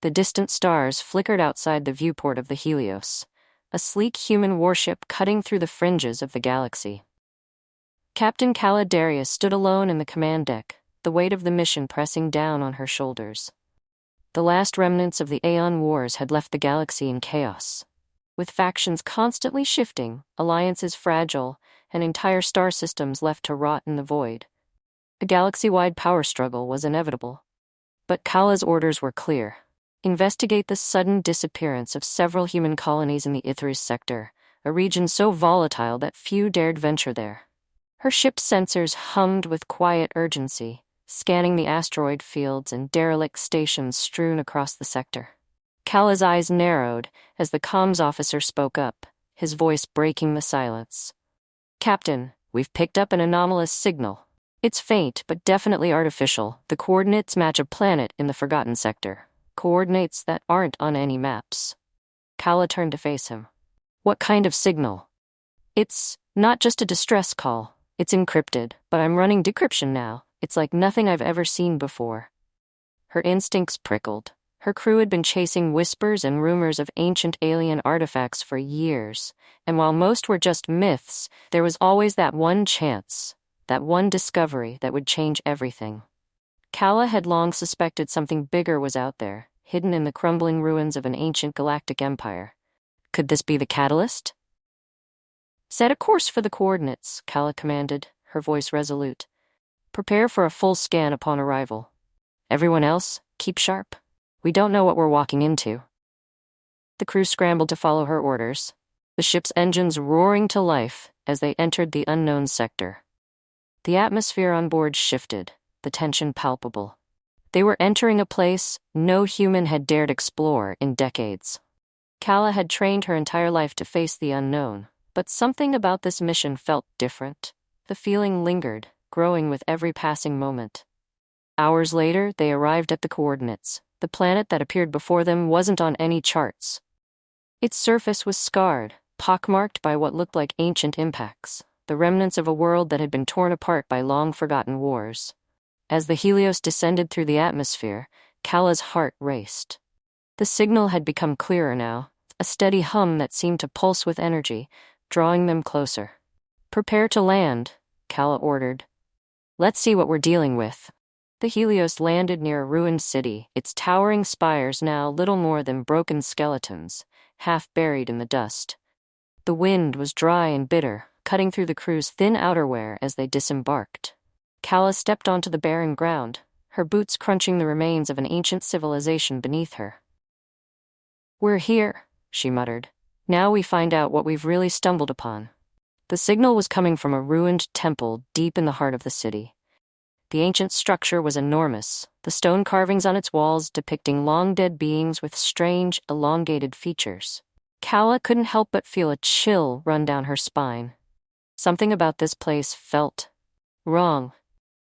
The distant stars flickered outside the viewport of the Helios, a sleek human warship cutting through the fringes of the galaxy. Captain Calla Darius stood alone in the command deck, the weight of the mission pressing down on her shoulders. The last remnants of the Aeon Wars had left the galaxy in chaos. With factions constantly shifting, alliances fragile, and entire star systems left to rot in the void. A galaxy-wide power struggle was inevitable. But Calla's orders were clear. Investigate the sudden disappearance of several human colonies in the Ithris sector, a region so volatile that few dared venture there. Her ship's sensors hummed with quiet urgency, scanning the asteroid fields and derelict stations strewn across the sector. Calla's eyes narrowed as the comms officer spoke up, his voice breaking the silence. "Captain, we've picked up an anomalous signal. It's faint, but definitely artificial. The coordinates match a planet in the Forgotten sector. Coordinates that aren't on any maps." Calla turned to face him. "What kind of signal?" "It's not just a distress call. It's encrypted, but I'm running decryption now. It's like nothing I've ever seen before." Her instincts prickled. Her crew had been chasing whispers and rumors of ancient alien artifacts for years, and while most were just myths, there was always that one chance, that one discovery that would change everything. Calla had long suspected something bigger was out there, hidden in the crumbling ruins of an ancient galactic empire. Could this be the catalyst? "Set a course for the coordinates," Calla commanded, her voice resolute. "Prepare for a full scan upon arrival. Everyone else, keep sharp. We don't know what we're walking into." The crew scrambled to follow her orders, the ship's engines roaring to life as they entered the unknown sector. The atmosphere on board shifted, the tension palpable. They were entering a place no human had dared explore in decades. Calla had trained her entire life to face the unknown, but something about this mission felt different. The feeling lingered, growing with every passing moment. Hours later, they arrived at the coordinates. The planet that appeared before them wasn't on any charts. Its surface was scarred, pockmarked by what looked like ancient impacts, the remnants of a world that had been torn apart by long-forgotten wars. As the Helios descended through the atmosphere, Calla's heart raced. The signal had become clearer now, a steady hum that seemed to pulse with energy, drawing them closer. "Prepare to land," Calla ordered. "Let's see what we're dealing with." The Helios landed near a ruined city, its towering spires now little more than broken skeletons, half buried in the dust. The wind was dry and bitter, cutting through the crew's thin outerwear as they disembarked. Calla stepped onto the barren ground, her boots crunching the remains of an ancient civilization beneath her. "We're here," she muttered. "Now we find out what we've really stumbled upon." The signal was coming from a ruined temple deep in the heart of the city. The ancient structure was enormous, the stone carvings on its walls depicting long-dead beings with strange, elongated features. Calla couldn't help but feel a chill run down her spine. Something about this place felt wrong.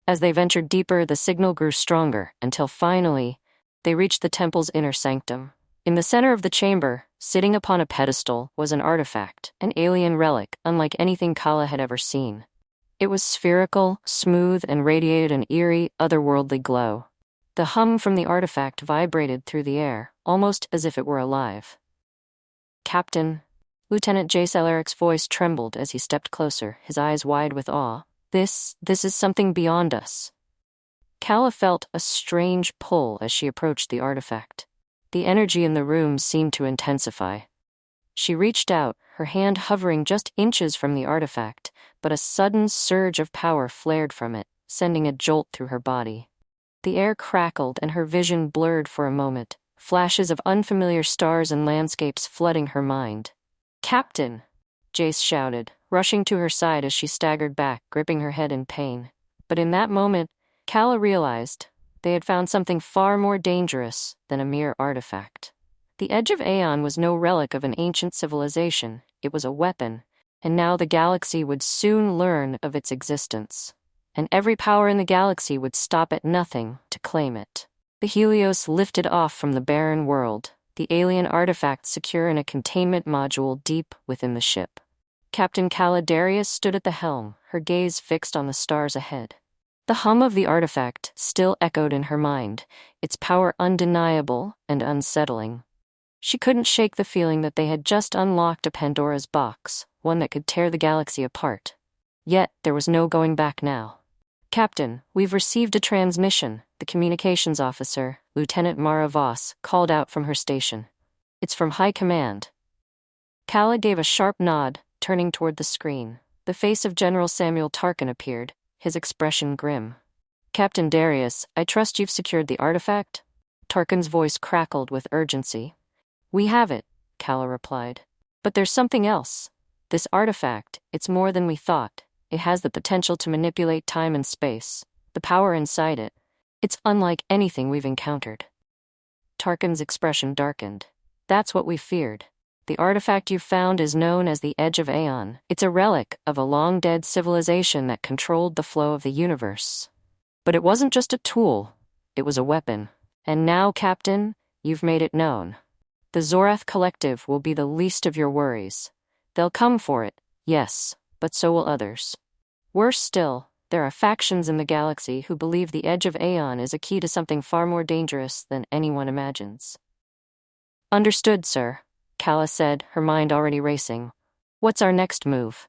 As they ventured deeper, the signal grew stronger, until finally, they reached the temple's inner sanctum. In the center of the chamber, sitting upon a pedestal, was an artifact, an alien relic unlike anything Calla had ever seen. It was spherical, smooth, and radiated an eerie, otherworldly glow. The hum from the artifact vibrated through the air, almost as if it were alive. "Captain," Lieutenant Jace Alaric's voice trembled as he stepped closer, his eyes wide with awe. This is something beyond us." Calla felt a strange pull as she approached the artifact. The energy in the room seemed to intensify. She reached out, her hand hovering just inches from the artifact, but a sudden surge of power flared from it, sending a jolt through her body. The air crackled and her vision blurred for a moment, flashes of unfamiliar stars and landscapes flooding her mind. "Captain!" Jace shouted, rushing to her side as she staggered back, gripping her head in pain. But in that moment, Calla realized they had found something far more dangerous than a mere artifact. The edge of Aeon was no relic of an ancient civilization, it was a weapon, and now the galaxy would soon learn of its existence. And every power in the galaxy would stop at nothing to claim it. The Helios lifted off from the barren world, the alien artifact secure in a containment module deep within the ship. Captain Calla Darius stood at the helm, her gaze fixed on the stars ahead. The hum of the artifact still echoed in her mind, its power undeniable and unsettling. She couldn't shake the feeling that they had just unlocked a Pandora's box, one that could tear the galaxy apart. Yet, there was no going back now. "Captain, we've received a transmission," the communications officer, Lieutenant Mara Voss, called out from her station. "It's from High Command." Kala gave a sharp nod, turning toward the screen. The face of General Samuel Tarkin appeared, his expression grim. "Captain Darius, I trust you've secured the artifact?" Tarkin's voice crackled with urgency. "We have it," Kala replied. "But there's something else. This artifact, it's more than we thought. It has the potential to manipulate time and space. The power inside it, it's unlike anything we've encountered." Tarkin's expression darkened. "That's what we feared. The artifact you found is known as the Edge of Aeon. It's a relic of a long-dead civilization that controlled the flow of the universe. But it wasn't just a tool, it was a weapon. And now, Captain, you've made it known. The Zorath Collective will be the least of your worries. They'll come for it, yes, but so will others. Worse still, there are factions in the galaxy who believe the Edge of Aeon is a key to something far more dangerous than anyone imagines." "Understood, sir," Kala said, her mind already racing. "What's our next move?"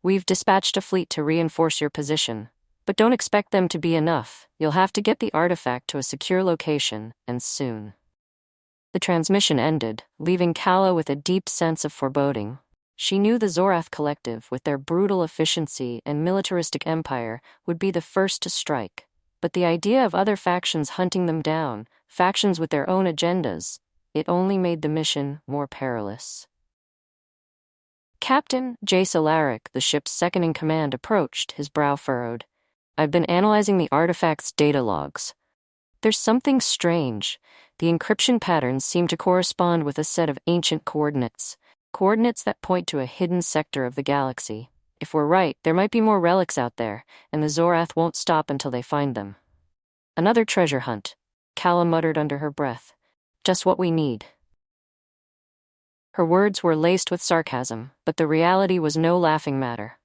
"We've dispatched a fleet to reinforce your position. But don't expect them to be enough. You'll have to get the artifact to a secure location, and soon." The transmission ended, leaving Kala with a deep sense of foreboding. She knew the Zorath Collective, with their brutal efficiency and militaristic empire, would be the first to strike. But the idea of other factions hunting them down, factions with their own agendas, it only made the mission more perilous. Captain Jace Alaric, the ship's second-in-command, approached, his brow furrowed. "I've been analyzing the artifact's data logs. There's something strange. The encryption patterns seem to correspond with a set of ancient coordinates that point to a hidden sector of the galaxy. If we're right, there might be more relics out there, and the Zorath won't stop until they find them." "Another treasure hunt," Kala muttered under her breath. "Just what we need." Her words were laced with sarcasm, but the reality was no laughing matter.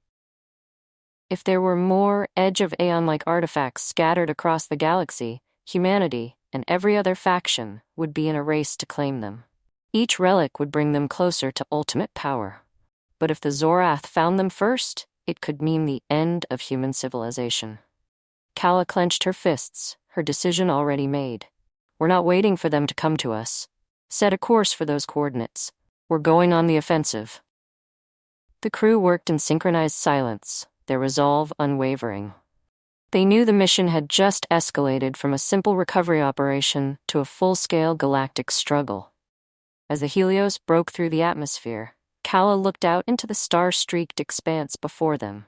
If there were more Edge of Aeon-like artifacts scattered across the galaxy, humanity, and every other faction, would be in a race to claim them. Each relic would bring them closer to ultimate power. But if the Zorath found them first, it could mean the end of human civilization. Kala clenched her fists, her decision already made. "We're not waiting for them to come to us. Set a course for those coordinates. We're going on the offensive." The crew worked in synchronized silence, their resolve unwavering. They knew the mission had just escalated from a simple recovery operation to a full-scale galactic struggle. As the Helios broke through the atmosphere, Kala looked out into the star-streaked expanse before them.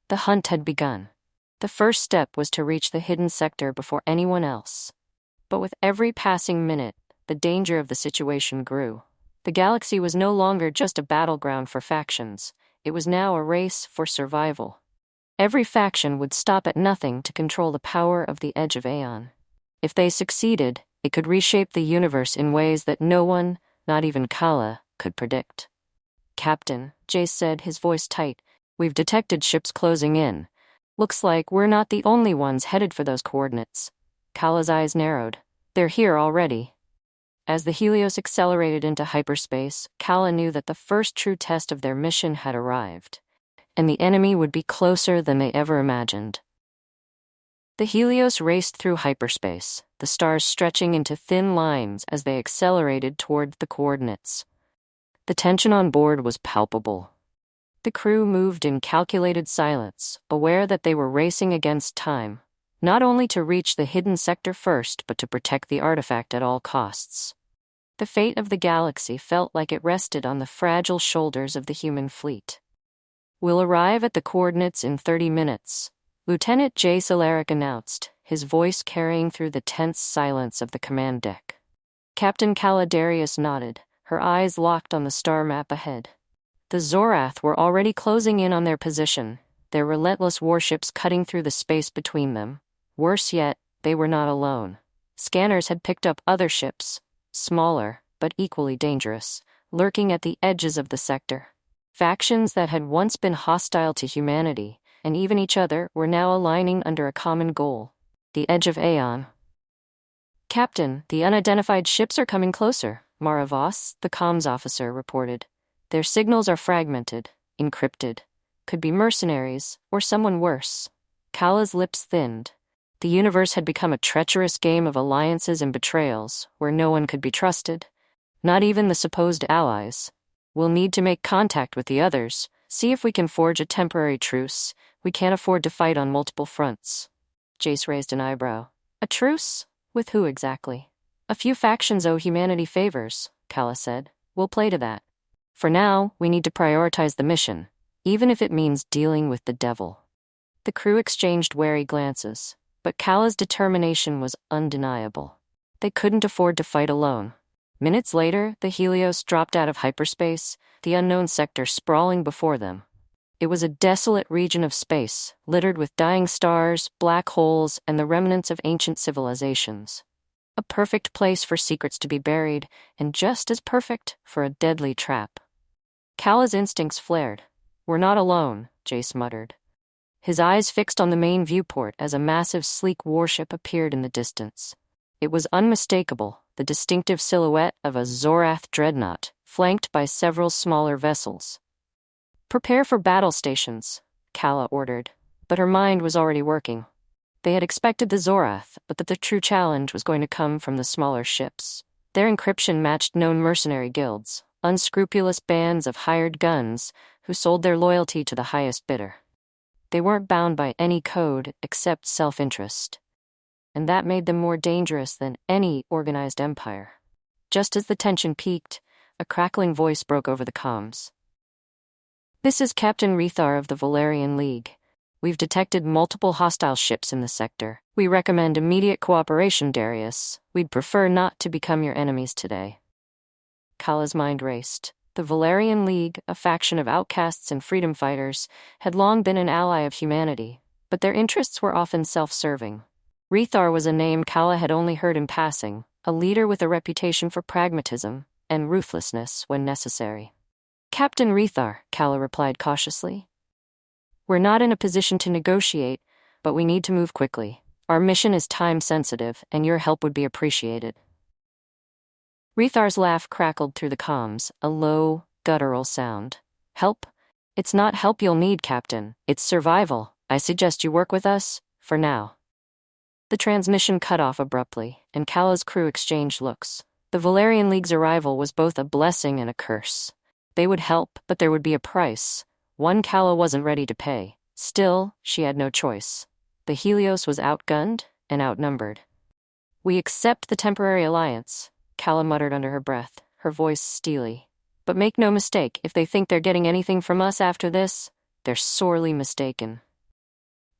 The hunt had begun. The first step was to reach the hidden sector before anyone else. But with every passing minute, the danger of the situation grew. The galaxy was no longer just a battleground for factions. It was now a race for survival. Every faction would stop at nothing to control the power of the Edge of Aeon. If they succeeded, it could reshape the universe in ways that no one, not even Kala, could predict. "Captain," Jace said, his voice tight, "we've detected ships closing in. Looks like we're not the only ones headed for those coordinates." Kala's eyes narrowed. "They're here already." As the Helios accelerated into hyperspace, Kala knew that the first true test of their mission had arrived, and the enemy would be closer than they ever imagined. The Helios raced through hyperspace, the stars stretching into thin lines as they accelerated toward the coordinates. The tension on board was palpable. The crew moved in calculated silence, aware that they were racing against time, not only to reach the hidden sector first, but to protect the artifact at all costs. The fate of the galaxy felt like it rested on the fragile shoulders of the human fleet. "We'll arrive at the coordinates in 30 minutes, Lieutenant Jace Alaric announced, his voice carrying through the tense silence of the command deck. Captain Kala Darius nodded, her eyes locked on the star map ahead. The Zorath were already closing in on their position, their relentless warships cutting through the space between them. Worse yet, they were not alone. Scanners had picked up other ships, smaller, but equally dangerous, lurking at the edges of the sector. Factions that had once been hostile to humanity, and even each other were now aligning under a common goal: the edge of Aeon. "Captain, the unidentified ships are coming closer," Mara Voss, the comms officer, reported. "Their signals are fragmented, encrypted. Could be mercenaries, or someone worse." Kala's lips thinned. The universe had become a treacherous game of alliances and betrayals, where no one could be trusted. Not even the supposed allies. "We'll need to make contact with the others, see if we can forge a temporary truce. We can't afford to fight on multiple fronts." Jace raised an eyebrow. "A truce? With who exactly?" "A few factions owe humanity favors," Kala said. "We'll play to that. For now, we need to prioritize the mission, even if it means dealing with the devil." The crew exchanged wary glances, but Kala's determination was undeniable. They couldn't afford to fight alone. Minutes later, the Helios dropped out of hyperspace, the unknown sector sprawling before them. It was a desolate region of space, littered with dying stars, black holes, and the remnants of ancient civilizations. A perfect place for secrets to be buried, and just as perfect for a deadly trap. Kala's instincts flared. "We're not alone," Jace muttered. His eyes fixed on the main viewport as a massive, sleek warship appeared in the distance. It was unmistakable, the distinctive silhouette of a Zorath dreadnought, flanked by several smaller vessels. "Prepare for battle stations," Kala ordered, but her mind was already working. They had expected the Zorath, but that the true challenge was going to come from the smaller ships. Their encryption matched known mercenary guilds, unscrupulous bands of hired guns who sold their loyalty to the highest bidder. They weren't bound by any code except self-interest, and that made them more dangerous than any organized empire. Just as the tension peaked, a crackling voice broke over the comms. "This is Captain Rethar of the Valerian League. We've detected multiple hostile ships in the sector. We recommend immediate cooperation, Darius. We'd prefer not to become your enemies today." Kala's mind raced. The Valerian League, a faction of outcasts and freedom fighters, had long been an ally of humanity, but their interests were often self-serving. Rethar was a name Kala had only heard in passing, a leader with a reputation for pragmatism and ruthlessness when necessary. "Captain Rethar," Kala replied cautiously. "We're not in a position to negotiate, but we need to move quickly. Our mission is time-sensitive, and your help would be appreciated." Rethar's laugh crackled through the comms, a low, guttural sound. "Help? It's not help you'll need, Captain. It's survival. I suggest you work with us, for now." The transmission cut off abruptly, and Kala's crew exchanged looks. The Valerian League's arrival was both a blessing and a curse. They would help, but there would be a price, one Kala wasn't ready to pay. Still, she had no choice. The Helios was outgunned and outnumbered. "We accept the temporary alliance," Kala muttered under her breath, her voice steely. "But make no mistake, if they think they're getting anything from us after this, they're sorely mistaken."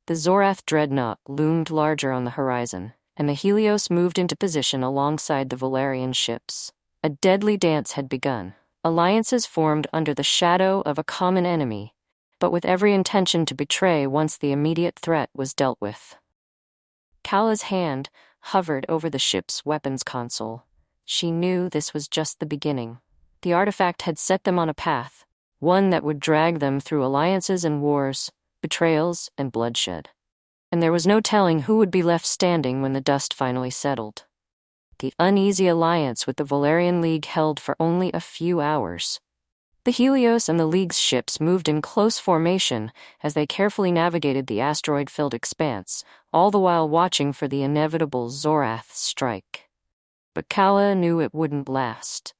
The Zorath dreadnought loomed larger on the horizon, and the Helios moved into position alongside the Valerian ships. A deadly dance had begun. Alliances formed under the shadow of a common enemy, but with every intention to betray once the immediate threat was dealt with. Kala's hand hovered over the ship's weapons console. She knew this was just the beginning. The artifact had set them on a path, one that would drag them through alliances and wars, betrayals and bloodshed. And there was no telling who would be left standing when the dust finally settled. The uneasy alliance with the Valerian League held for only a few hours. The Helios and the League's ships moved in close formation as they carefully navigated the asteroid-filled expanse, all the while watching for the inevitable Zorath strike. But Kala knew it wouldn't last.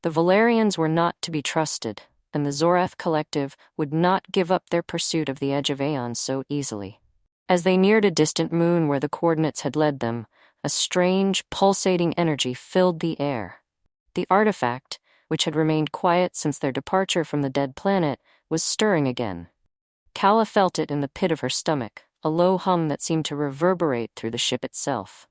The Valerians were not to be trusted, and the Zorath Collective would not give up their pursuit of the edge of Aeon so easily. As they neared a distant moon where the coordinates had led them, a strange, pulsating energy filled the air. The artifact, which had remained quiet since their departure from the dead planet, was stirring again. Kala felt it in the pit of her stomach, a low hum that seemed to reverberate through the ship itself.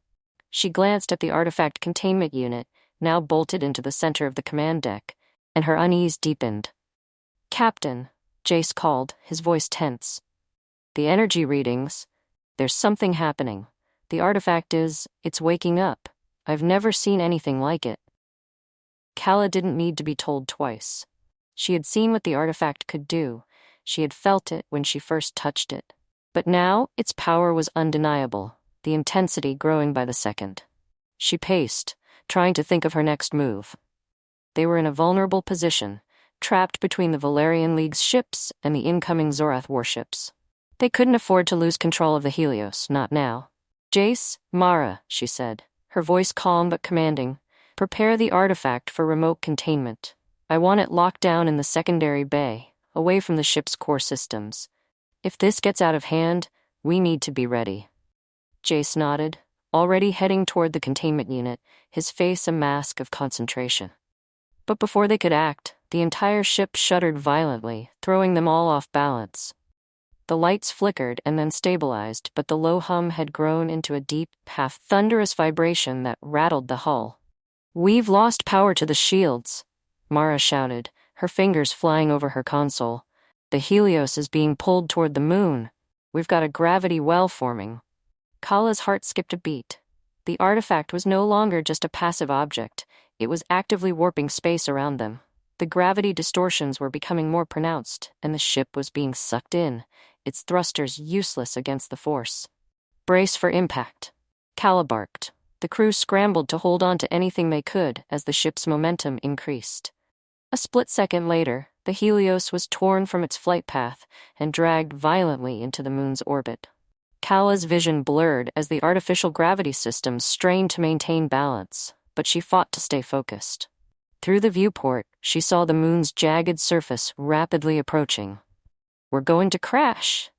She glanced at the artifact containment unit, now bolted into the center of the command deck, and her unease deepened. "Captain," Jace called, his voice tense. "The energy readings. There's something happening. The artifact it's waking up. I've never seen anything like it." Kala didn't need to be told twice. She had seen what the artifact could do. She had felt it when she first touched it. But now, its power was undeniable, the intensity growing by the second. She paced, trying to think of her next move. They were in a vulnerable position, trapped between the Valerian League's ships and the incoming Zorath warships. They couldn't afford to lose control of the Helios, not now. "Jace, Mara," she said, her voice calm but commanding, "prepare the artifact for remote containment. I want it locked down in the secondary bay, away from the ship's core systems. If this gets out of hand, we need to be ready." Jace nodded, already heading toward the containment unit, his face a mask of concentration. But before they could act, the entire ship shuddered violently, throwing them all off balance. The lights flickered and then stabilized, but the low hum had grown into a deep, half-thunderous vibration that rattled the hull. "We've lost power to the shields," Mara shouted, her fingers flying over her console. "The Helios is being pulled toward the moon. We've got a gravity well forming." Kala's heart skipped a beat. The artifact was no longer just a passive object. It was actively warping space around them. The gravity distortions were becoming more pronounced, and the ship was being sucked in, its thrusters useless against the force. "Brace for impact," Kala barked. The crew scrambled to hold on to anything they could as the ship's momentum increased. A split second later, the Helios was torn from its flight path and dragged violently into the moon's orbit. Kala's vision blurred as the artificial gravity system strained to maintain balance, but she fought to stay focused. Through the viewport, she saw the moon's jagged surface rapidly approaching. "We're going to crash,"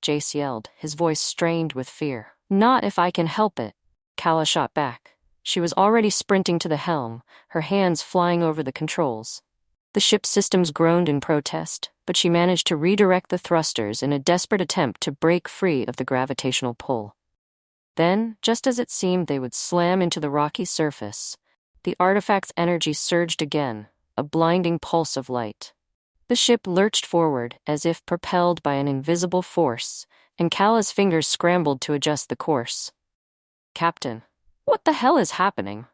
Jace yelled, his voice strained with fear. "Not if I can help it," Kala shot back. She was already sprinting to the helm, her hands flying over the controls. The ship's systems groaned in protest, but she managed to redirect the thrusters in a desperate attempt to break free of the gravitational pull. Then, just as it seemed they would slam into the rocky surface, the artifact's energy surged again, a blinding pulse of light. The ship lurched forward as if propelled by an invisible force, and Kala's fingers scrambled to adjust the course. "Captain, what the hell is happening?"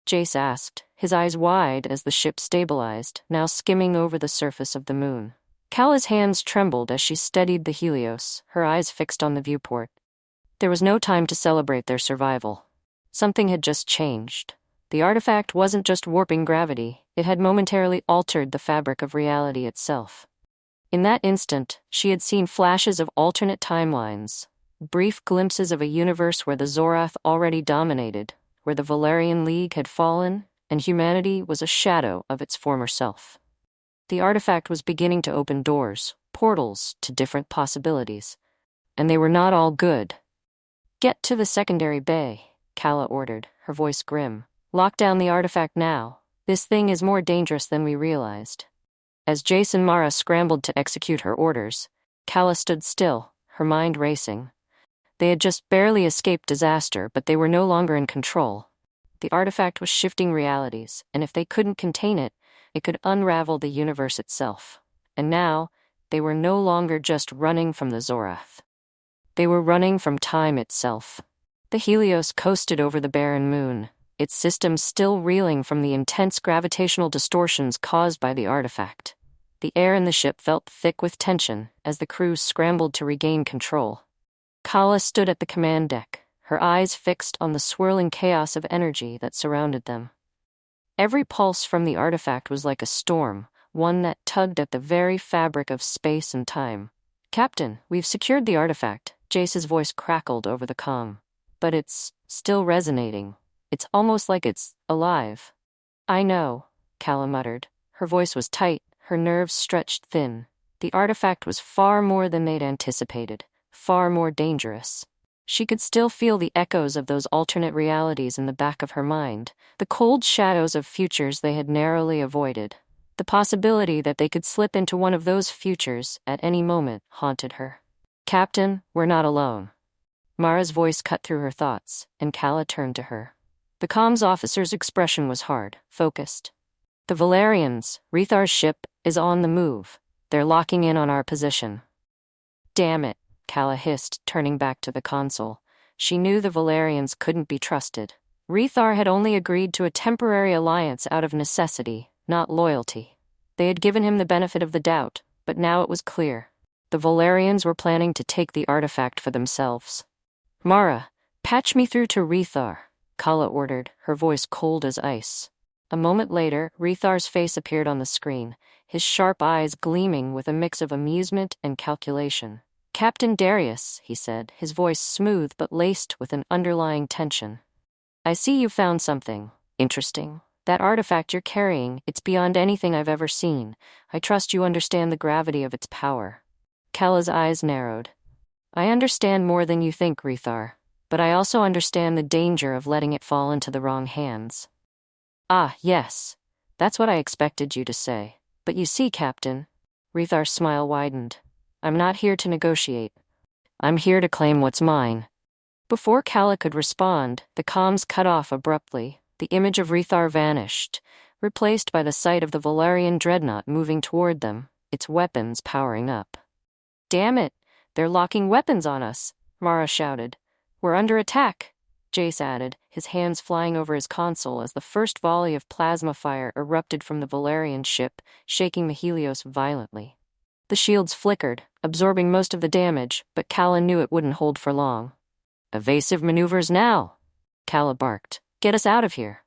Jace asked, his eyes wide as the ship stabilized, now skimming over the surface of the moon. Kala's hands trembled as she steadied the Helios, her eyes fixed on the viewport. There was no time to celebrate their survival. Something had just changed. The artifact wasn't just warping gravity, it had momentarily altered the fabric of reality itself. In that instant, she had seen flashes of alternate timelines, brief glimpses of a universe where the Zorath already dominated, where the Valerian League had fallen, and humanity was a shadow of its former self. The artifact was beginning to open doors, portals to different possibilities. And they were not all good. "Get to the secondary bay," Kala ordered, her voice grim. "Lock down the artifact now. This thing is more dangerous than we realized." As Jace and Mara scrambled to execute her orders, Kala stood still, her mind racing. They had just barely escaped disaster, but they were no longer in control. The artifact was shifting realities, and if they couldn't contain it, it could unravel the universe itself. And now, they were no longer just running from the Zorath. They were running from time itself. The Helios coasted over the barren moon, its systems still reeling from the intense gravitational distortions caused by the artifact. The air in the ship felt thick with tension as the crew scrambled to regain control. Kala stood at the command deck, her eyes fixed on the swirling chaos of energy that surrounded them. Every pulse from the artifact was like a storm, one that tugged at the very fabric of space and time. "Captain, we've secured the artifact," Jace's voice crackled over the comm. "But it's still resonating. It's almost like it's alive." "I know," Kala muttered. Her voice was tight, her nerves stretched thin. The artifact was far more than they'd anticipated, far more dangerous. She could still feel the echoes of those alternate realities in the back of her mind, the cold shadows of futures they had narrowly avoided. The possibility that they could slip into one of those futures at any moment haunted her. "Captain, we're not alone." Mara's voice cut through her thoughts, and Kala turned to her. The comms officer's expression was hard, focused. "The Valerians, Rethar's ship, is on the move. They're locking in on our position." "Damn it," Kala hissed, turning back to the console. She knew the Valerians couldn't be trusted. Rethar had only agreed to a temporary alliance out of necessity, not loyalty. They had given him the benefit of the doubt, but now it was clear. The Valerians were planning to take the artifact for themselves. Mara, patch me through to Rethar, Kala ordered, her voice cold as ice. A moment later, Rethar's face appeared on the screen, his sharp eyes gleaming with a mix of amusement and calculation. Captain Darius, he said, his voice smooth but laced with an underlying tension. I see you found something interesting. That artifact you're carrying, it's beyond anything I've ever seen. I trust you understand the gravity of its power. Kala's eyes narrowed. I understand more than you think, Rethar, but I also understand the danger of letting it fall into the wrong hands. Ah, yes. That's what I expected you to say. But you see, Captain, Rethar's smile widened. I'm not here to negotiate. I'm here to claim what's mine. Before Kala could respond, the comms cut off abruptly. The image of Rethar vanished, replaced by the sight of the Valerian dreadnought moving toward them, its weapons powering up. Damn it! They're locking weapons on us, Mara shouted. We're under attack, Jace added, his hands flying over his console as the first volley of plasma fire erupted from the Valerian ship, shaking the Helios violently. The shields flickered, absorbing most of the damage, but Kala knew it wouldn't hold for long. Evasive maneuvers now, Kala barked. Get us out of here.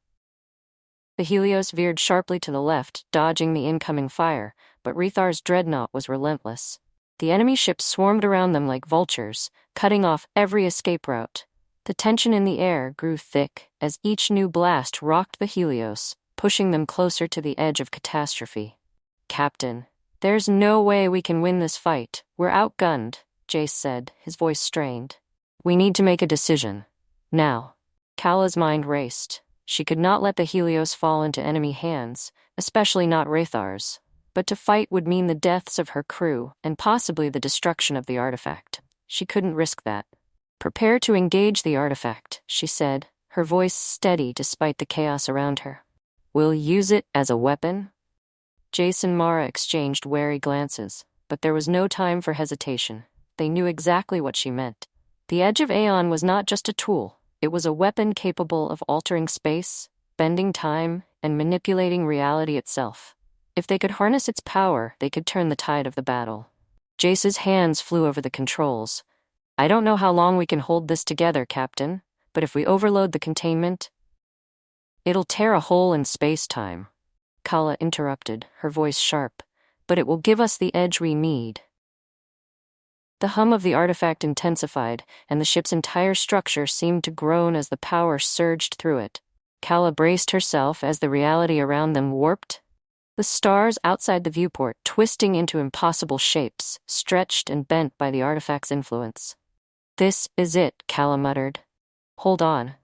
The Helios veered sharply to the left, dodging the incoming fire, but Rethar's dreadnought was relentless. The enemy ships swarmed around them like vultures, cutting off every escape route. The tension in the air grew thick as each new blast rocked the Helios, pushing them closer to the edge of catastrophe. Captain, there's no way we can win this fight. We're outgunned, Jace said, his voice strained. We need to make a decision. Now. Kala's mind raced. She could not let the Helios fall into enemy hands, especially not Rethar's. But to fight would mean the deaths of her crew and possibly the destruction of the artifact. She couldn't risk that. Prepare to engage the artifact, she said, her voice steady despite the chaos around her. We'll use it as a weapon? Jace and Mara exchanged wary glances, but there was no time for hesitation. They knew exactly what she meant. The Edge of Aeon was not just a tool. It was a weapon capable of altering space, bending time, and manipulating reality itself. If they could harness its power, they could turn the tide of the battle. Jace's hands flew over the controls. I don't know how long we can hold this together, Captain, but if we overload the containment, it'll tear a hole in space-time. Kala interrupted, her voice sharp. But it will give us the edge we need. The hum of the artifact intensified, and the ship's entire structure seemed to groan as the power surged through it. Kala braced herself as the reality around them warped. The stars outside the viewport, twisting into impossible shapes, stretched and bent by the artifact's influence. This is it, Kala muttered. Hold on.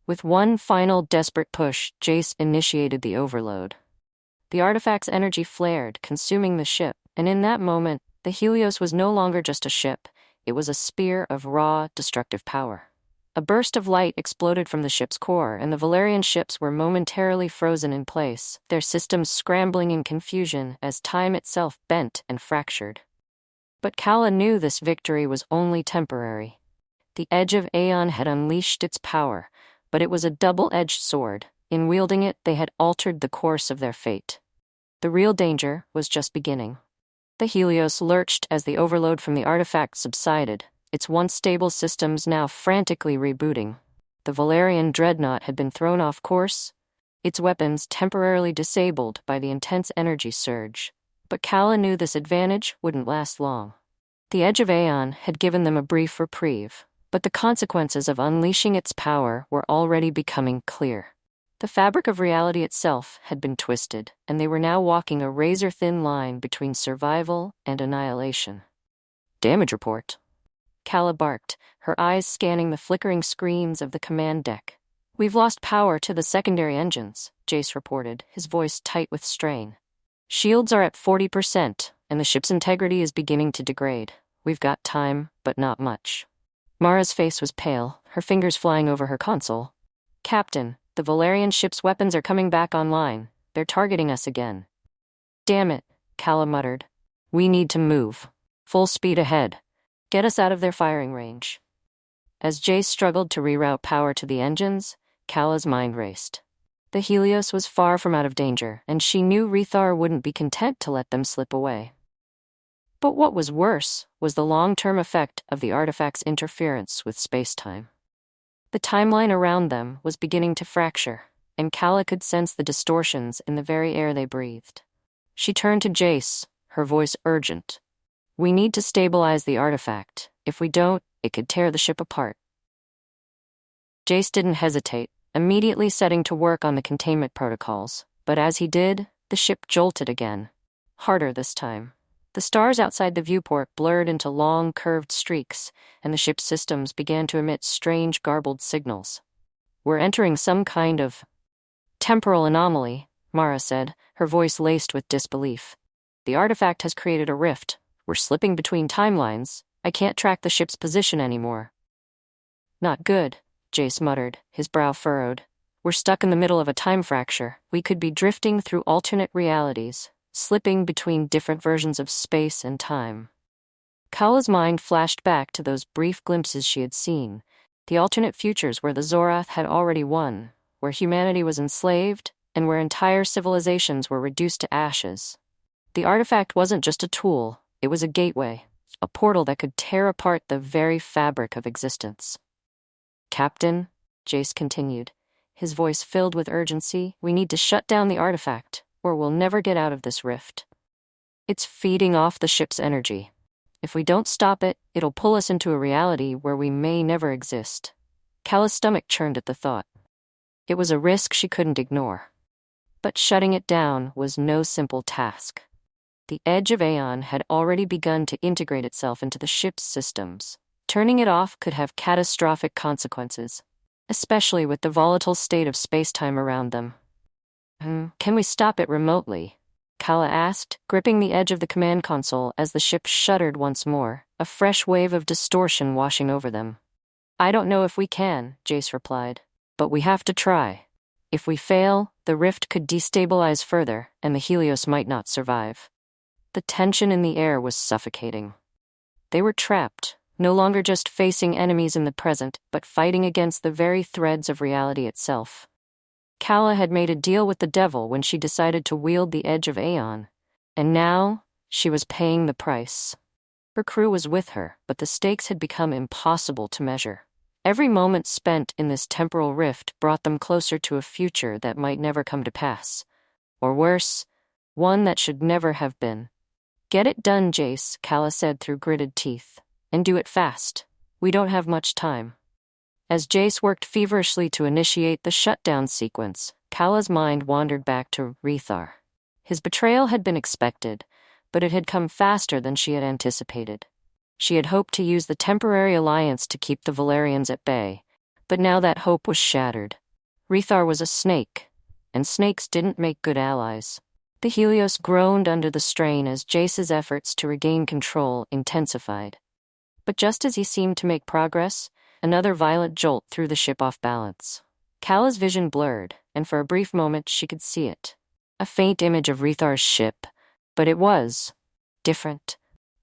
With one final desperate push, Jace initiated the overload. The artifact's energy flared, consuming the ship, and in that moment, the Helios was no longer just a ship. It was a spear of raw, destructive power. A burst of light exploded from the ship's core, and the Valerian ships were momentarily frozen in place, their systems scrambling in confusion as time itself bent and fractured. But Kala knew this victory was only temporary. The Edge of Aeon had unleashed its power, but it was a double-edged sword. In wielding it, they had altered the course of their fate. The real danger was just beginning. The Helios lurched as the overload from the artifact subsided, its once stable systems now frantically rebooting. The Valerian dreadnought had been thrown off course, its weapons temporarily disabled by the intense energy surge. But Kala knew this advantage wouldn't last long. The Edge of Aeon had given them a brief reprieve, but the consequences of unleashing its power were already becoming clear. The fabric of reality itself had been twisted, and they were now walking a razor-thin line between survival and annihilation. Damage report. Kala barked, her eyes scanning the flickering screens of the command deck. We've lost power to the secondary engines, Jace reported, his voice tight with strain. Shields are at 40%, and the ship's integrity is beginning to degrade. We've got time, but not much. Mara's face was pale, her fingers flying over her console. Captain, the Valerian ship's weapons are coming back online. They're targeting us again. Damn it, Kala muttered. We need to move. Full speed ahead. Get us out of their firing range. As Jace struggled to reroute power to the engines, Kala's mind raced. The Helios was far from out of danger, and she knew Rethar wouldn't be content to let them slip away. But what was worse was the long-term effect of the artifact's interference with space-time. The timeline around them was beginning to fracture, and Kala could sense the distortions in the very air they breathed. She turned to Jace, her voice urgent. "We need to stabilize the artifact. If we don't, it could tear the ship apart." Jace didn't hesitate, immediately setting to work on the containment protocols, but as he did, the ship jolted again. Harder this time. The stars outside the viewport blurred into long, curved streaks, and the ship's systems began to emit strange, garbled signals. "We're entering some kind of temporal anomaly," Mara said, her voice laced with disbelief. "The artifact has created a rift. We're slipping between timelines. I can't track the ship's position anymore." "Not good," Jace muttered, his brow furrowed. "We're stuck in the middle of a time fracture. We could be drifting through alternate realities, slipping between different versions of space and time." Kala's mind flashed back to those brief glimpses she had seen, the alternate futures where the Zorath had already won, where humanity was enslaved, and where entire civilizations were reduced to ashes. The artifact wasn't just a tool, it was a gateway, a portal that could tear apart the very fabric of existence. "Captain," Jace continued, his voice filled with urgency, "we need to shut down the artifact, or we'll never get out of this rift. It's feeding off the ship's energy. If we don't stop it, it'll pull us into a reality where we may never exist." Kala's stomach churned at the thought. It was a risk she couldn't ignore. But shutting it down was no simple task. The edge of Aeon had already begun to integrate itself into the ship's systems. Turning it off could have catastrophic consequences, especially with the volatile state of space-time around them. "Can we stop it remotely?" Kala asked, gripping the edge of the command console as the ship shuddered once more, a fresh wave of distortion washing over them. "I don't know if we can," Jace replied, "but we have to try. If we fail, the rift could destabilize further, and the Helios might not survive." The tension in the air was suffocating. They were trapped, no longer just facing enemies in the present, but fighting against the very threads of reality itself. Kala had made a deal with the devil when she decided to wield the edge of Aeon, and now she was paying the price. Her crew was with her, but the stakes had become impossible to measure. Every moment spent in this temporal rift brought them closer to a future that might never come to pass. Or worse, one that should never have been. "Get it done, Jace," Kala said through gritted teeth. "And do it fast. We don't have much time." As Jace worked feverishly to initiate the shutdown sequence, Kala's mind wandered back to Rethar. His betrayal had been expected, but it had come faster than she had anticipated. She had hoped to use the temporary alliance to keep the Valerians at bay, but now that hope was shattered. Rethar was a snake, and snakes didn't make good allies. The Helios groaned under the strain as Jace's efforts to regain control intensified. But just as he seemed to make progress, another violent jolt threw the ship off balance. Kala's vision blurred, and for a brief moment she could see it. A faint image of Rethar's ship, but it was different.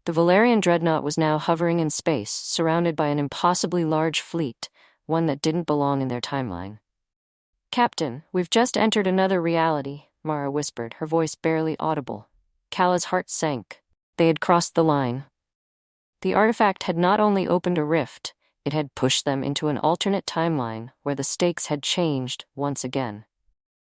The Valerian dreadnought was now hovering in space, surrounded by an impossibly large fleet, one that didn't belong in their timeline. "Captain, we've just entered another reality," Mara whispered, her voice barely audible. Kala's heart sank. They had crossed the line. The artifact had not only opened a rift, it had pushed them into an alternate timeline where the stakes had changed once again.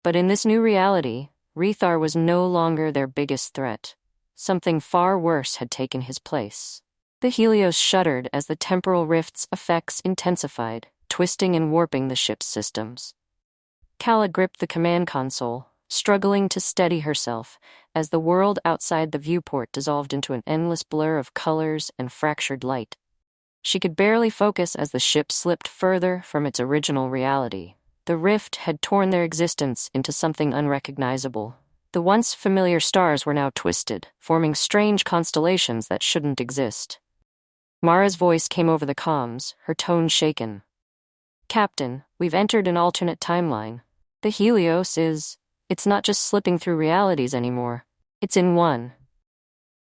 But in this new reality, Rethar was no longer their biggest threat. Something far worse had taken his place. The Helios shuddered as the temporal rift's effects intensified, twisting and warping the ship's systems. Kala gripped the command console, struggling to steady herself as the world outside the viewport dissolved into an endless blur of colors and fractured light. She could barely focus as the ship slipped further from its original reality. The rift had torn their existence into something unrecognizable. The once familiar stars were now twisted, forming strange constellations that shouldn't exist. Mara's voice came over the comms, her tone shaken. "Captain, we've entered an alternate timeline. The Helios it's not just slipping through realities anymore. It's in one.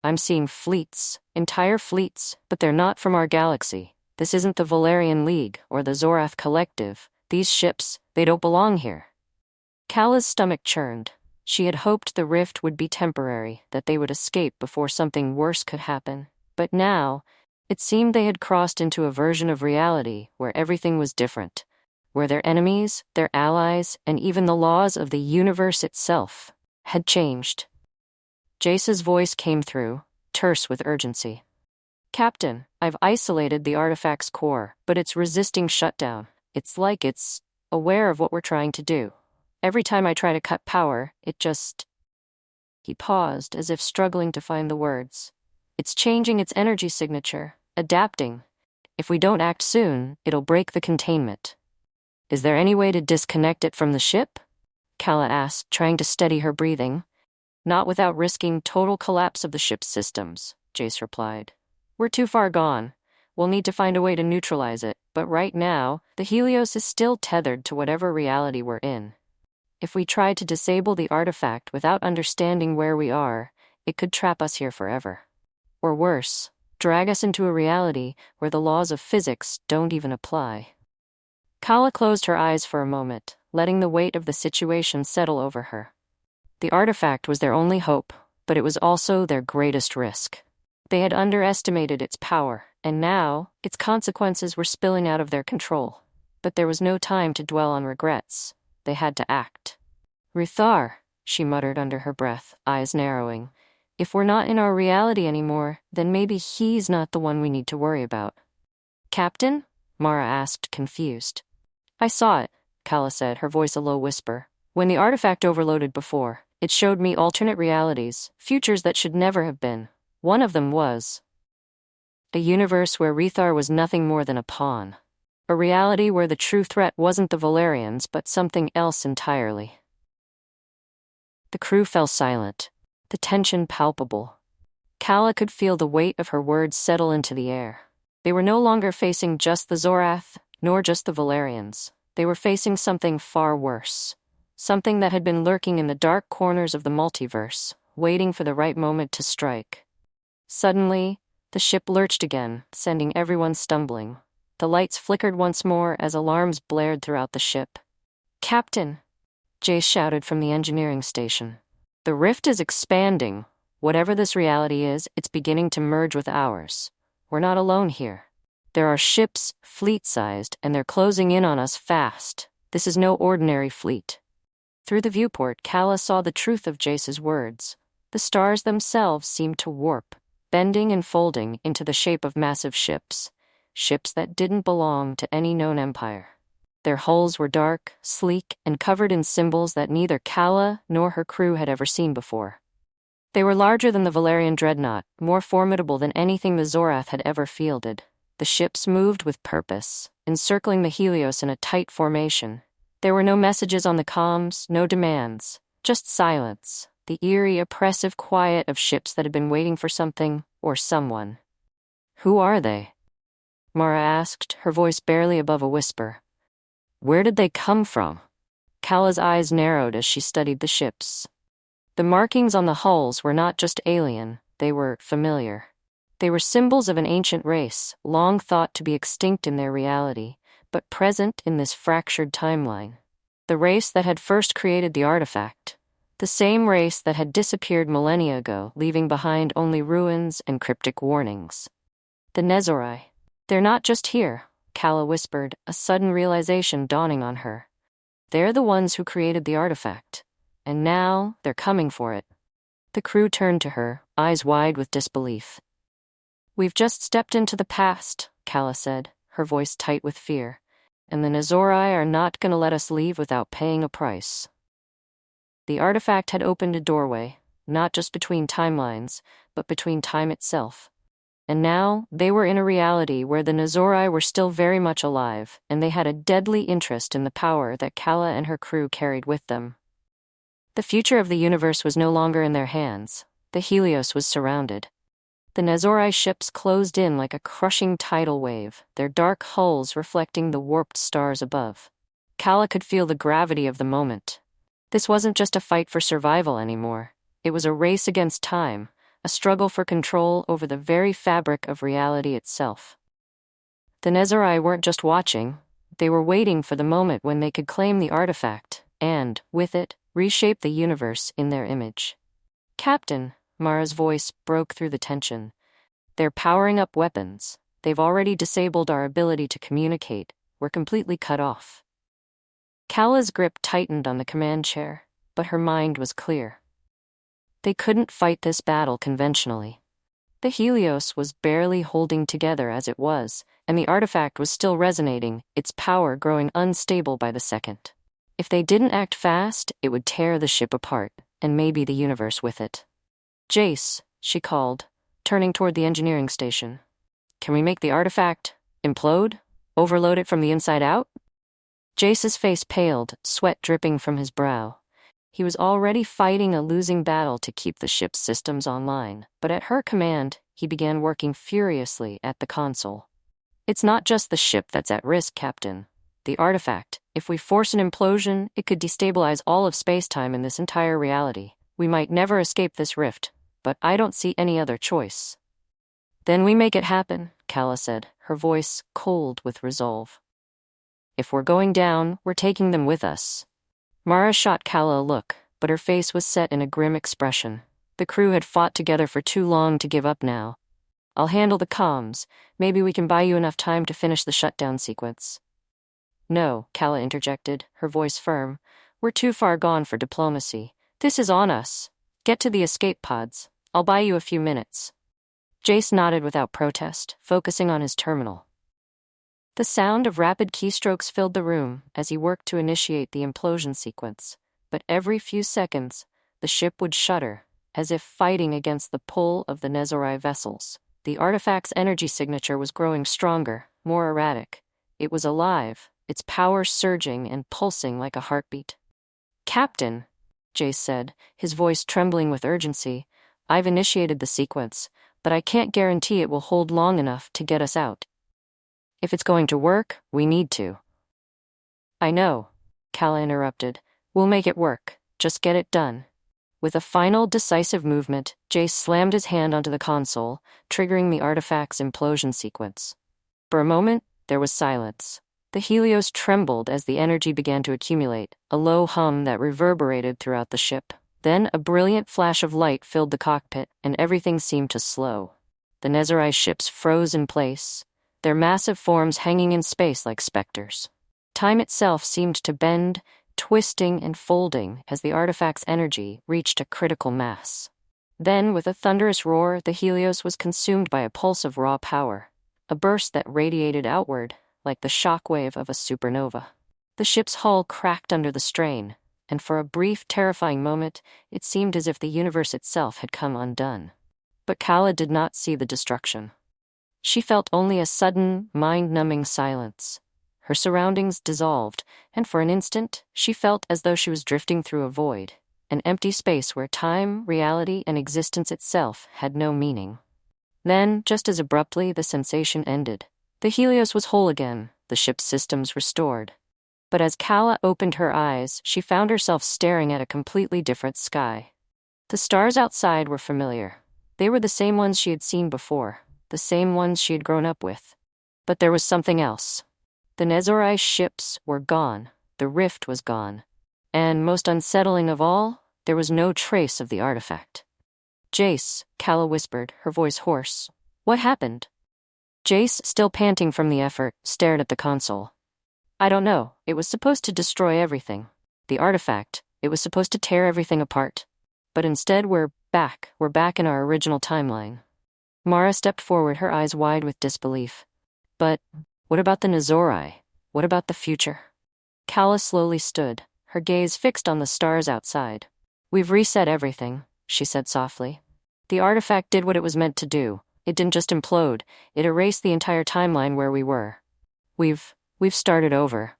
I'm seeing fleets, entire fleets, but they're not from our galaxy. This isn't the Valerian League or the Zorath Collective. These ships, they don't belong here." Kala's stomach churned. She had hoped the rift would be temporary, that they would escape before something worse could happen. But now, it seemed they had crossed into a version of reality where everything was different, where their enemies, their allies, and even the laws of the universe itself had changed. Jace's voice came through, terse with urgency. Captain, I've isolated the artifact's core, but it's resisting shutdown. It's like it's aware of what we're trying to do. Every time I try to cut power, it just... He paused, as if struggling to find the words. It's changing its energy signature, adapting. If we don't act soon, it'll break the containment. Is there any way to disconnect it from the ship? Kala asked, trying to steady her breathing. Not without risking total collapse of the ship's systems, Jace replied. We're too far gone. We'll need to find a way to neutralize it, but right now, the Helios is still tethered to whatever reality we're in. If we try to disable the artifact without understanding where we are, it could trap us here forever. Or worse, drag us into a reality where the laws of physics don't even apply. Kala closed her eyes for a moment, letting the weight of the situation settle over her. The artifact was their only hope, but it was also their greatest risk. They had underestimated its power, and now its consequences were spilling out of their control. But there was no time to dwell on regrets. They had to act. Ruthar, she muttered under her breath, eyes narrowing. If we're not in our reality anymore, then maybe he's not the one we need to worry about. Captain? Mara asked, confused. I saw it, Kala said, her voice a low whisper. When the artifact overloaded before, it showed me alternate realities, futures that should never have been. One of them was a universe where Ruthar was nothing more than a pawn. A reality where the true threat wasn't the Valerians, but something else entirely. The crew fell silent, the tension palpable. Kala could feel the weight of her words settle into the air. They were no longer facing just the Zorath, nor just the Valerians. They were facing something far worse. Something that had been lurking in the dark corners of the multiverse, waiting for the right moment to strike. Suddenly, the ship lurched again, sending everyone stumbling. The lights flickered once more as alarms blared throughout the ship. Captain, Jace shouted from the engineering station. The rift is expanding. Whatever this reality is, it's beginning to merge with ours. We're not alone here. There are ships, fleet-sized, and they're closing in on us fast. This is no ordinary fleet. Through the viewport, Kala saw the truth of Jace's words. The stars themselves seemed to warp, bending and folding into the shape of massive ships. Ships that didn't belong to any known empire. Their hulls were dark, sleek, and covered in symbols that neither Kala nor her crew had ever seen before. They were larger than the Valerian dreadnought, more formidable than anything the Zorath had ever fielded. The ships moved with purpose, encircling the Helios in a tight formation. There were no messages on the comms, no demands, just silence, the eerie, oppressive quiet of ships that had been waiting for something or someone. Who are they? Mara asked, her voice barely above a whisper. Where did they come from? Kala's eyes narrowed as she studied the ships. The markings on the hulls were not just alien, they were familiar. They were symbols of an ancient race, long thought to be extinct in their reality, but present in this fractured timeline. The race that had first created the artifact. The same race that had disappeared millennia ago, leaving behind only ruins and cryptic warnings. The Nezorai. They're not just here, Kala whispered, a sudden realization dawning on her. They're the ones who created the artifact. And now they're coming for it. The crew turned to her, eyes wide with disbelief. We've just stepped into the past, Kala said, her voice tight with fear. And the Nezorai are not going to let us leave without paying a price. The artifact had opened a doorway, not just between timelines, but between time itself. And now they were in a reality where the Nezorai were still very much alive, and they had a deadly interest in the power that Kala and her crew carried with them. The future of the universe was no longer in their hands. The Helios was surrounded. The Nezorai ships closed in like a crushing tidal wave, their dark hulls reflecting the warped stars above. Kala could feel the gravity of the moment. This wasn't just a fight for survival anymore. It was a race against time, a struggle for control over the very fabric of reality itself. The Nezorai weren't just watching. They were waiting for the moment when they could claim the artifact, and, with it, reshape the universe in their image. Captain, Mara's voice broke through the tension. They're powering up weapons. They've already disabled our ability to communicate. We're completely cut off. Kala's grip tightened on the command chair, but her mind was clear. They couldn't fight this battle conventionally. The Helios was barely holding together as it was, and the artifact was still resonating, its power growing unstable by the second. If they didn't act fast, it would tear the ship apart, and maybe the universe with it. Jace, she called, turning toward the engineering station. Can we make the artifact implode? Overload it from the inside out? Jace's face paled, sweat dripping from his brow. He was already fighting a losing battle to keep the ship's systems online, but at her command, he began working furiously at the console. It's not just the ship that's at risk, Captain. The artifact. If we force an implosion, it could destabilize all of space-time in this entire reality. We might never escape this rift, but I don't see any other choice. Then we make it happen, Kala said, her voice cold with resolve. If we're going down, we're taking them with us. Mara shot Kala a look, but her face was set in a grim expression. The crew had fought together for too long to give up now. I'll handle the comms. Maybe we can buy you enough time to finish the shutdown sequence. No, Kala interjected, her voice firm. We're too far gone for diplomacy. This is on us. Get to the escape pods. I'll buy you a few minutes. Jace nodded without protest, focusing on his terminal. The sound of rapid keystrokes filled the room as he worked to initiate the implosion sequence, but every few seconds, the ship would shudder, as if fighting against the pull of the Nezori vessels. The artifact's energy signature was growing stronger, more erratic. It was alive, its power surging and pulsing like a heartbeat. Captain, Jace said, his voice trembling with urgency, I've initiated the sequence, but I can't guarantee it will hold long enough to get us out. If it's going to work, we need to. I know, Kala interrupted. We'll make it work. Just get it done. With a final, decisive movement, Jace slammed his hand onto the console, triggering the artifact's implosion sequence. For a moment, there was silence. The Helios trembled as the energy began to accumulate, a low hum that reverberated throughout the ship. Then a brilliant flash of light filled the cockpit, and everything seemed to slow. The Nezori ships froze in place, their massive forms hanging in space like specters. Time itself seemed to bend, twisting and folding as the artifact's energy reached a critical mass. Then, with a thunderous roar, the Helios was consumed by a pulse of raw power, a burst that radiated outward like the shockwave of a supernova. The ship's hull cracked under the strain, and for a brief, terrifying moment, it seemed as if the universe itself had come undone. But Kala did not see the destruction. She felt only a sudden, mind-numbing silence. Her surroundings dissolved, and for an instant, she felt as though she was drifting through a void, an empty space where time, reality, and existence itself had no meaning. Then, just as abruptly, the sensation ended. The Helios was whole again, the ship's systems restored. But as Kala opened her eyes, she found herself staring at a completely different sky. The stars outside were familiar. They were the same ones she had seen before, the same ones she had grown up with. But there was something else. The Nezori ships were gone, the rift was gone, and, most unsettling of all, there was no trace of the artifact. Jace, Kala whispered, her voice hoarse. What happened? Jace, still panting from the effort, stared at the console. I don't know. It was supposed to destroy everything. The artifact, it was supposed to tear everything apart. But instead we're back. We're back in our original timeline. Mara stepped forward, her eyes wide with disbelief. But what about the Nezori? What about the future? Kala slowly stood, her gaze fixed on the stars outside. We've reset everything, she said softly. The artifact did what it was meant to do. It didn't just implode. It erased the entire timeline where we were. We've started over.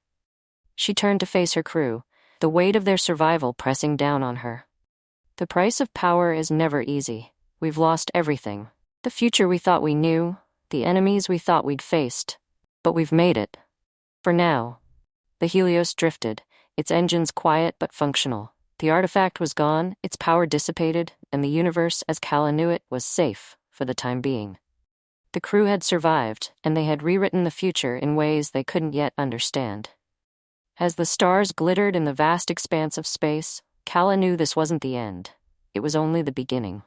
She turned to face her crew, the weight of their survival pressing down on her. The price of power is never easy. We've lost everything. The future we thought we knew, the enemies we thought we'd faced. But we've made it. For now. The Helios drifted, its engines quiet but functional. The artifact was gone, its power dissipated, and the universe, as Kala knew it, was safe, for the time being. The crew had survived, and they had rewritten the future in ways they couldn't yet understand. As the stars glittered in the vast expanse of space, Kala knew this wasn't the end. It was only the beginning.